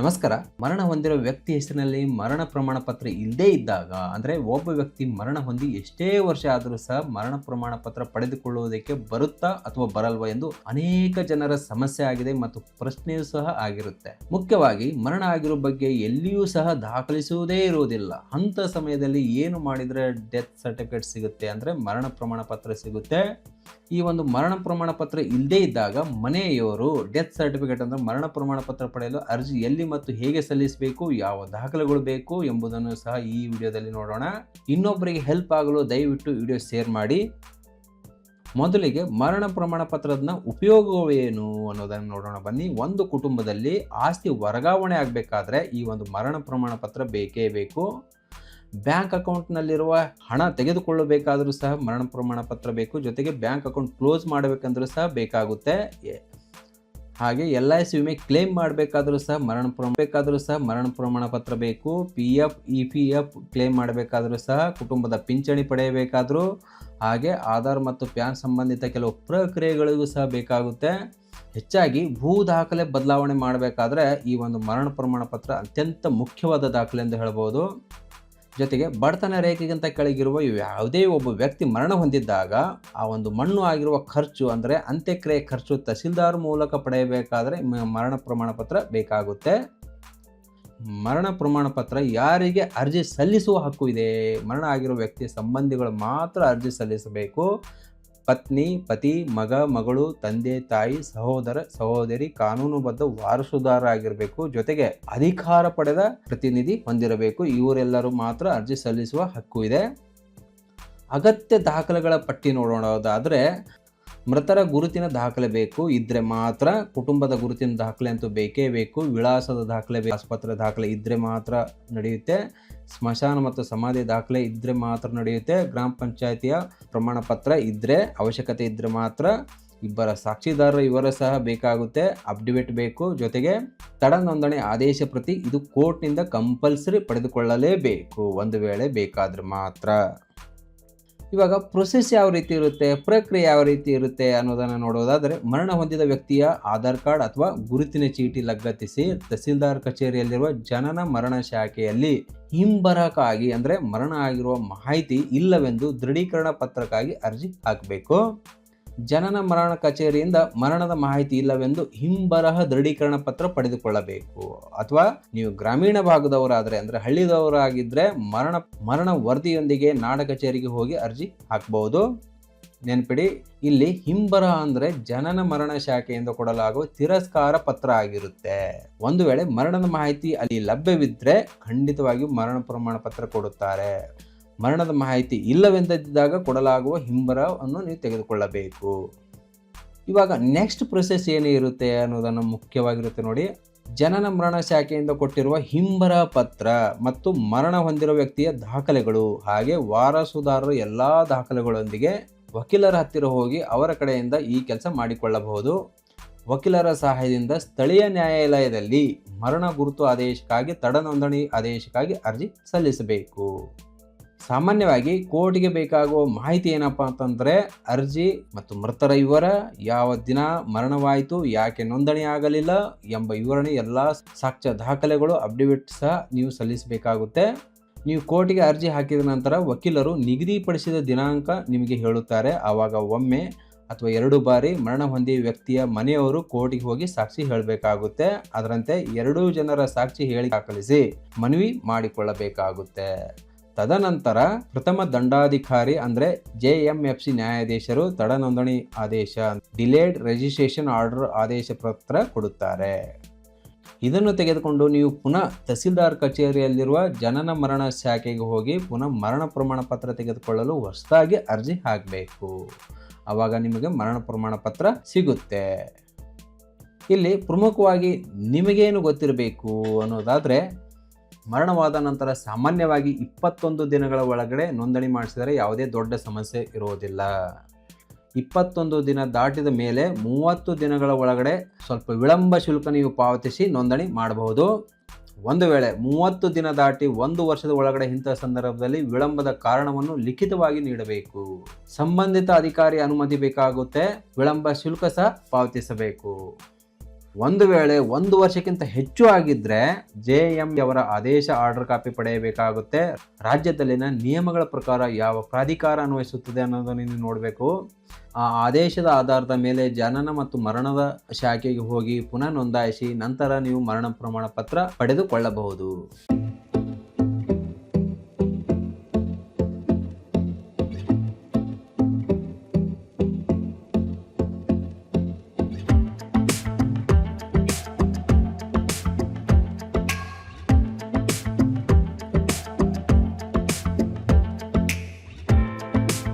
ನಮಸ್ಕಾರ. ಮರಣ ಹೊಂದಿರೋ ವ್ಯಕ್ತಿ ಹೆಸರಿನಲ್ಲಿ ಮರಣ ಪ್ರಮಾಣ ಪತ್ರ ಇಲ್ಲದೇ ಇದ್ದಾಗ, ಅಂದರೆ ಒಬ್ಬ ವ್ಯಕ್ತಿ ಮರಣ ಹೊಂದಿ ಎಷ್ಟೇ ವರ್ಷ ಆದರೂ ಸಹ ಮರಣ ಪ್ರಮಾಣ ಪತ್ರ ಪಡೆದುಕೊಳ್ಳುವುದಕ್ಕೆ ಬರುತ್ತಾ ಅಥವಾ ಬರಲ್ವಾ ಎಂದು ಅನೇಕ ಜನರ ಸಮಸ್ಯೆ ಆಗಿದೆ ಮತ್ತು ಪ್ರಶ್ನೆಯೂ ಸಹ ಆಗಿರುತ್ತೆ. ಮುಖ್ಯವಾಗಿ ಮರಣ ಆಗಿರೋ ಬಗ್ಗೆ ಎಲ್ಲಿಯೂ ಸಹ ದಾಖಲಿಸುವುದೇ ಇರುವುದಿಲ್ಲ. ಅಂತ ಸಮಯದಲ್ಲಿ ಏನು ಮಾಡಿದರೆ ಡೆತ್ ಸರ್ಟಿಫಿಕೇಟ್ ಸಿಗುತ್ತೆ, ಅಂದರೆ ಮರಣ ಪ್ರಮಾಣ ಪತ್ರ ಸಿಗುತ್ತೆ. ಈ ಒಂದು ಮರಣ ಪ್ರಮಾಣ ಪತ್ರ ಇಲ್ಲದೇ ಇದ್ದಾಗ ಮನೆಯವರು ಡೆತ್ ಸರ್ಟಿಫಿಕೇಟ್ ಅಂದರೆ ಮರಣ ಪ್ರಮಾಣ ಪತ್ರ ಪಡೆಯಲು ಅರ್ಜಿ ಎಲ್ಲಿ ಮತ್ತು ಹೇಗೆ ಸಲ್ಲಿಸಬೇಕು, ಯಾವ ದಾಖಲೆಗಳು ಬೇಕು ಎಂಬುದನ್ನು ಸಹ ಈ ವಿಡಿಯೋದಲ್ಲಿ ನೋಡೋಣ. ಇನ್ನೊಬ್ಬರಿಗೆ ಹೆಲ್ಪ್ ಆಗಲು ದಯವಿಟ್ಟು ವಿಡಿಯೋ ಶೇರ್ ಮಾಡಿ. ಮೊದಲಿಗೆ ಮರಣ ಪ್ರಮಾಣ ಪತ್ರದ ಉಪಯೋಗವೇನು ಅನ್ನೋದನ್ನು ನೋಡೋಣ ಬನ್ನಿ. ಒಂದು ಕುಟುಂಬದಲ್ಲಿ ಆಸ್ತಿ ವರ್ಗಾವಣೆ ಆಗಬೇಕಾದ್ರೆ ಈ ಒಂದು ಮರಣ ಪ್ರಮಾಣ ಪತ್ರ ಬೇಕೇ ಬೇಕು. ಬ್ಯಾಂಕ್ ಅಕೌಂಟ್ನಲ್ಲಿರುವ ಹಣ ತೆಗೆದುಕೊಳ್ಳಬೇಕಾದರೂ ಸಹ ಮರಣ ಪ್ರಮಾಣ ಪತ್ರ ಬೇಕು. ಜೊತೆಗೆ ಬ್ಯಾಂಕ್ ಅಕೌಂಟ್ ಕ್ಲೋಸ್ ಮಾಡಬೇಕಂದ್ರೂ ಸಹ ಬೇಕಾಗುತ್ತೆ. ಹಾಗೆ LIC ವಿಮೆ ಕ್ಲೇಮ್ ಮಾಡಬೇಕಾದ್ರೂ ಸಹ ಮರಣ ಪ್ರಮಾಣ ಪತ್ರ ಬೇಕು. PF EPF ಕ್ಲೇಮ್ ಮಾಡಬೇಕಾದ್ರೂ ಸಹ, ಕುಟುಂಬದ ಪಿಂಚಣಿ ಪಡೆಯಬೇಕಾದ್ರೂ, ಹಾಗೆ ಆಧಾರ್ ಮತ್ತು ಪ್ಯಾನ್ ಸಂಬಂಧಿತ ಕೆಲವು ಪ್ರಕ್ರಿಯೆಗಳಿಗೂ ಸಹ ಬೇಕಾಗುತ್ತೆ. ಹೆಚ್ಚಾಗಿ ಭೂ ದಾಖಲೆ ಬದಲಾವಣೆ ಮಾಡಬೇಕಾದ್ರೆ ಈ ಒಂದು ಮರಣ ಪ್ರಮಾಣ ಪತ್ರ ಅತ್ಯಂತ ಮುಖ್ಯವಾದ ದಾಖಲೆ ಎಂದು ಹೇಳಬಹುದು. ಜೊತೆಗೆ ಬಡತನ ರೇಖೆಗಿಂತ ಕೆಳಗಿರುವ ಯಾವುದೇ ಒಬ್ಬ ವ್ಯಕ್ತಿ ಮರಣ ಹೊಂದಿದ್ದಾಗ ಆ ಒಂದು ಮಣ್ಣು ಆಗಿರುವ ಖರ್ಚು, ಅಂದರೆ ಅಂತ್ಯಕ್ರಿಯೆ ಖರ್ಚು ತಹಸೀಲ್ದಾರ್ ಮೂಲಕ ಪಡೆಯಬೇಕಾದರೆ ಮರಣ ಪ್ರಮಾಣ ಪತ್ರ ಬೇಕಾಗುತ್ತೆ. ಮರಣ ಪ್ರಮಾಣ ಪತ್ರ ಯಾರಿಗೆ ಅರ್ಜಿ ಸಲ್ಲಿಸುವ ಹಕ್ಕು ಇದೆ? ಮರಣ ಆಗಿರುವ ವ್ಯಕ್ತಿಯ ಸಂಬಂಧಿಗಳು ಮಾತ್ರ ಅರ್ಜಿ ಸಲ್ಲಿಸಬೇಕು. ಪತ್ನಿ, ಪತಿ, ಮಗ, ಮಗಳು, ತಂದೆ, ತಾಯಿ, ಸಹೋದರ, ಸಹೋದರಿ, ಕಾನೂನುಬದ್ಧ ವಾರಸುದಾರರಾಗಿರಬೇಕು. ಜೊತೆಗೆ ಅಧಿಕಾರ ಪಡೆದ ಪ್ರತಿನಿಧಿ ಹೊಂದಿರಬೇಕು. ಇವರೆಲ್ಲರೂ ಮಾತ್ರ ಅರ್ಜಿ ಸಲ್ಲಿಸುವ ಹಕ್ಕು ಇದೆ. ಅಗತ್ಯ ದಾಖಲೆಗಳ ಪಟ್ಟಿ ನೋಡೋದಾದರೆ, ಮೃತರ ಗುರುತಿನ ದಾಖಲೆ ಬೇಕು ಇದ್ರೆ ಮಾತ್ರ. ಕುಟುಂಬದ ಗುರುತಿನ ದಾಖಲೆ ಅಂತೂ ಬೇಕೇ ಬೇಕು. ವಿಳಾಸದ ದಾಖಲೆ, ಆಸ್ಪತ್ರೆ ದಾಖಲೆ ಇದ್ರೆ ಮಾತ್ರ ನಡೆಯುತ್ತೆ. ಸ್ಮಶಾನ ಮತ್ತು ಸಮಾಧಿ ದಾಖಲೆ ಇದ್ರೆ ಮಾತ್ರ ನಡೆಯುತ್ತೆ. ಗ್ರಾಮ ಪಂಚಾಯತಿಯ ಪ್ರಮಾಣ ಪತ್ರ ಇದ್ರೆ, ಅವಶ್ಯಕತೆ ಇದ್ರೆ ಮಾತ್ರ. ಇಬ್ಬರ ಸಾಕ್ಷಿದಾರರು ಇವರ ಸಹ ಬೇಕಾಗುತ್ತೆ. ಅಫಿಡವಿಟ್ ಬೇಕು. ಜೊತೆಗೆ ತಡ ನೋಂದಣಿ ಆದೇಶ ಪ್ರತಿ, ಇದು ಕೋರ್ಟ್ನಿಂದ ಕಂಪಲ್ಸರಿ ಪಡೆದುಕೊಳ್ಳಲೇಬೇಕು ಒಂದು ವೇಳೆ ಬೇಕಾದ್ರೆ ಮಾತ್ರ. ಇವಾಗ ಪ್ರೊಸೆಸ್ ಯಾವ ರೀತಿ ಇರುತ್ತೆ, ಪ್ರಕ್ರಿಯೆ ಯಾವ ರೀತಿ ಇರುತ್ತೆ ಅನ್ನೋದನ್ನು ನೋಡೋದಾದರೆ, ಮರಣ ಹೊಂದಿದ ವ್ಯಕ್ತಿಯ ಆಧಾರ್ ಕಾರ್ಡ್ ಅಥವಾ ಗುರುತಿನ ಚೀಟಿ ಲಗತ್ತಿಸಿ ತಹಸೀಲ್ದಾರ್ ಕಚೇರಿಯಲ್ಲಿರುವ ಜನನ ಮರಣ ಶಾಖೆಯಲ್ಲಿ ಹಿಂಬರಕಾಗಿ, ಅಂದರೆ ಮರಣ ಆಗಿರುವ ಮಾಹಿತಿ ಇಲ್ಲವೆಂದು ದೃಢೀಕರಣ ಪತ್ರಕ್ಕಾಗಿ ಅರ್ಜಿ ಹಾಕಬೇಕು. ಜನನ ಮರಣ ಕಚೇರಿಯಿಂದ ಮರಣದ ಮಾಹಿತಿ ಇಲ್ಲವೆಂದು ಹಿಂಬರಹ ದೃಢೀಕರಣ ಪತ್ರ ಪಡೆದುಕೊಳ್ಳಬೇಕು. ಅಥವಾ ನೀವು ಗ್ರಾಮೀಣ ಭಾಗದವರಾದರೆ, ಅಂದರೆ ಹಳ್ಳಿದವರಾಗಿದ್ದರೆ ಮರಣ ವರದಿಯೊಂದಿಗೆ ನಾಡ ಕಚೇರಿಗೆ ಹೋಗಿ ಅರ್ಜಿ ಹಾಕಬಹುದು. ನೆನಪಿಡಿ, ಇಲ್ಲಿ ಹಿಂಬರಹ ಅಂದರೆ ಜನನ ಮರಣ ಶಾಖೆಯಿಂದ ಕೊಡಲಾಗುವ ತಿರಸ್ಕಾರ ಪತ್ರ ಆಗಿರುತ್ತೆ. ಒಂದು ವೇಳೆ ಮರಣದ ಮಾಹಿತಿ ಅಲ್ಲಿ ಲಭ್ಯವಿದ್ದರೆ ಖಂಡಿತವಾಗಿಯೂ ಮರಣ ಪ್ರಮಾಣ ಪತ್ರ ಕೊಡುತ್ತಾರೆ. ಮರಣದ ಮಾಹಿತಿ ಇಲ್ಲವೆಂದಿದ್ದಾಗ ಕೊಡಲಾಗುವ ಹಿಂಬರಹವನ್ನು ನೀವು ತೆಗೆದುಕೊಳ್ಳಬೇಕು. ಇವಾಗ ನೆಕ್ಸ್ಟ್ ಪ್ರೊಸೆಸ್ ಏನು ಇರುತ್ತೆ ಅನ್ನೋದನ್ನು ಮುಖ್ಯವಾಗಿರುತ್ತೆ ನೋಡಿ. ಜನನ ಮರಣ ಶಾಖೆಯಿಂದ ಕೊಟ್ಟಿರುವ ಹಿಂಬರಹ ಪತ್ರ ಮತ್ತು ಮರಣ ಹೊಂದಿರುವ ವ್ಯಕ್ತಿಯ ದಾಖಲೆಗಳು, ಹಾಗೆ ವಾರಸುದಾರರ ಎಲ್ಲ ದಾಖಲೆಗಳೊಂದಿಗೆ ವಕೀಲರ ಹತ್ತಿರ ಹೋಗಿ ಅವರ ಕಡೆಯಿಂದ ಈ ಕೆಲಸ ಮಾಡಿಕೊಳ್ಳಬಹುದು. ವಕೀಲರ ಸಹಾಯದಿಂದ ಸ್ಥಳೀಯ ನ್ಯಾಯಾಲಯದಲ್ಲಿ ಮರಣ ಗುರುತು ಆದೇಶಕ್ಕಾಗಿ, ತಡ ನೋಂದಣಿ ಆದೇಶಕ್ಕಾಗಿ ಅರ್ಜಿ ಸಲ್ಲಿಸಬೇಕು. ಸಾಮಾನ್ಯವಾಗಿ ಕೋರ್ಟ್ಗೆ ಬೇಕಾಗುವ ಮಾಹಿತಿ ಏನಪ್ಪಾ ಅಂತಂದರೆ, ಅರ್ಜಿ ಮತ್ತು ಮೃತರ ವಿವರ, ಯಾವ ದಿನ ಮರಣವಾಯಿತು, ಯಾಕೆ ನೋಂದಣಿ ಆಗಲಿಲ್ಲ ಎಂಬ ವಿವರಣೆ, ಎಲ್ಲ ಸಾಕ್ಷ್ಯ ದಾಖಲೆಗಳು, ಅಫಿಡವಿಟ್ ಸಹ ನೀವು ಸಲ್ಲಿಸಬೇಕಾಗುತ್ತೆ. ನೀವು ಕೋರ್ಟಿಗೆ ಅರ್ಜಿ ಹಾಕಿದ ನಂತರ ವಕೀಲರು ನಿಗದಿಪಡಿಸಿದ ದಿನಾಂಕ ನಿಮಗೆ ಹೇಳುತ್ತಾರೆ. ಆವಾಗ ಒಮ್ಮೆ ಅಥವಾ 2 ಬಾರಿ ಮರಣ ಹೊಂದಿದ ವ್ಯಕ್ತಿಯ ಮನೆಯವರು ಕೋರ್ಟಿಗೆ ಹೋಗಿ ಸಾಕ್ಷಿ ಹೇಳಬೇಕಾಗುತ್ತೆ. ಅದರಂತೆ 2 ಜನರ ಸಾಕ್ಷಿ ಹೇಳಿ ದಾಖಲಿಸಿ ಮನವಿ ಮಾಡಿಕೊಳ್ಳಬೇಕಾಗುತ್ತೆ. ತದನಂತರ ಪ್ರಥಮ ದಂಡಾಧಿಕಾರಿ, ಅಂದರೆ JMFC ನ್ಯಾಯಾಧೀಶರು ತಡ ನೋಂದಣಿ ಆದೇಶ, ಡಿಲೇಡ್ ರಿಜಿಸ್ಟ್ರೇಷನ್ ಆರ್ಡರ್ ಆದೇಶ ಪತ್ರ ಕೊಡುತ್ತಾರೆ. ಇದನ್ನು ತೆಗೆದುಕೊಂಡು ನೀವು ಪುನಃ ತಹಸೀಲ್ದಾರ್ ಕಚೇರಿಯಲ್ಲಿರುವ ಜನನ ಮರಣ ಶಾಖೆಗೆ ಹೋಗಿ ಪುನಃ ಮರಣ ಪ್ರಮಾಣ ಪತ್ರ ತೆಗೆದುಕೊಳ್ಳಲು ಹೊಸದಾಗಿ ಅರ್ಜಿ ಹಾಕಬೇಕು. ಆವಾಗ ನಿಮಗೆ ಮರಣ ಪ್ರಮಾಣ ಪತ್ರ ಸಿಗುತ್ತೆ. ಇಲ್ಲಿ ಪ್ರಮುಖವಾಗಿ ನಿಮಗೇನು ಗೊತ್ತಿರಬೇಕು ಅನ್ನೋದಾದರೆ, ಮರಣವಾದ ನಂತರ ಸಾಮಾನ್ಯವಾಗಿ 21 ದಿನಗಳ ಒಳಗಡೆ ನೋಂದಣಿ ಮಾಡಿಸಿದರೆ ಯಾವುದೇ ದೊಡ್ಡ ಸಮಸ್ಯೆ ಇರುವುದಿಲ್ಲ. 21 ದಿನ ದಾಟಿದ ಮೇಲೆ 30 ದಿನಗಳ ಒಳಗಡೆ ಸ್ವಲ್ಪ ವಿಳಂಬ ಶುಲ್ಕ ನೀವು ಪಾವತಿಸಿ ನೋಂದಣಿ ಮಾಡಬಹುದು. ಒಂದು ವೇಳೆ 30 ದಿನ ದಾಟಿ 1 ವರ್ಷದ ಒಳಗಡೆ ಇಂತಹ ಸಂದರ್ಭದಲ್ಲಿ ವಿಳಂಬದ ಕಾರಣವನ್ನು ಲಿಖಿತವಾಗಿ ನೀಡಬೇಕು. ಸಂಬಂಧಿತ ಅಧಿಕಾರಿ ಅನುಮತಿ ಬೇಕಾಗುತ್ತೆ. ವಿಳಂಬ ಶುಲ್ಕ ಸಹ ಪಾವತಿಸಬೇಕು. ಒಂದು ವೇಳೆ 1 ವರ್ಷಕ್ಕಿಂತ ಹೆಚ್ಚು ಆಗಿದ್ರೆ JM ಅವರ ಆದೇಶ ಆರ್ಡರ್ ಕಾಪಿ ಪಡೆಯಬೇಕಾಗುತ್ತೆ. ರಾಜ್ಯದಲ್ಲಿನ ನಿಯಮಗಳ ಪ್ರಕಾರ ಯಾವ ಪ್ರಾಧಿಕಾರ ಅನ್ವಯಿಸುತ್ತದೆ ಅನ್ನೋದನ್ನು ನೀವು ನೋಡಬೇಕು. ಆ ಆದೇಶದ ಆಧಾರದ ಮೇಲೆ ಜನನ ಮತ್ತು ಮರಣದ ಶಾಖೆಗೆ ಹೋಗಿ ಪುನಃ ನೋಂದಾಯಿಸಿ ನಂತರ ನೀವು ಮರಣ ಪ್ರಮಾಣ ಪತ್ರ ಪಡೆದುಕೊಳ್ಳಬಹುದು.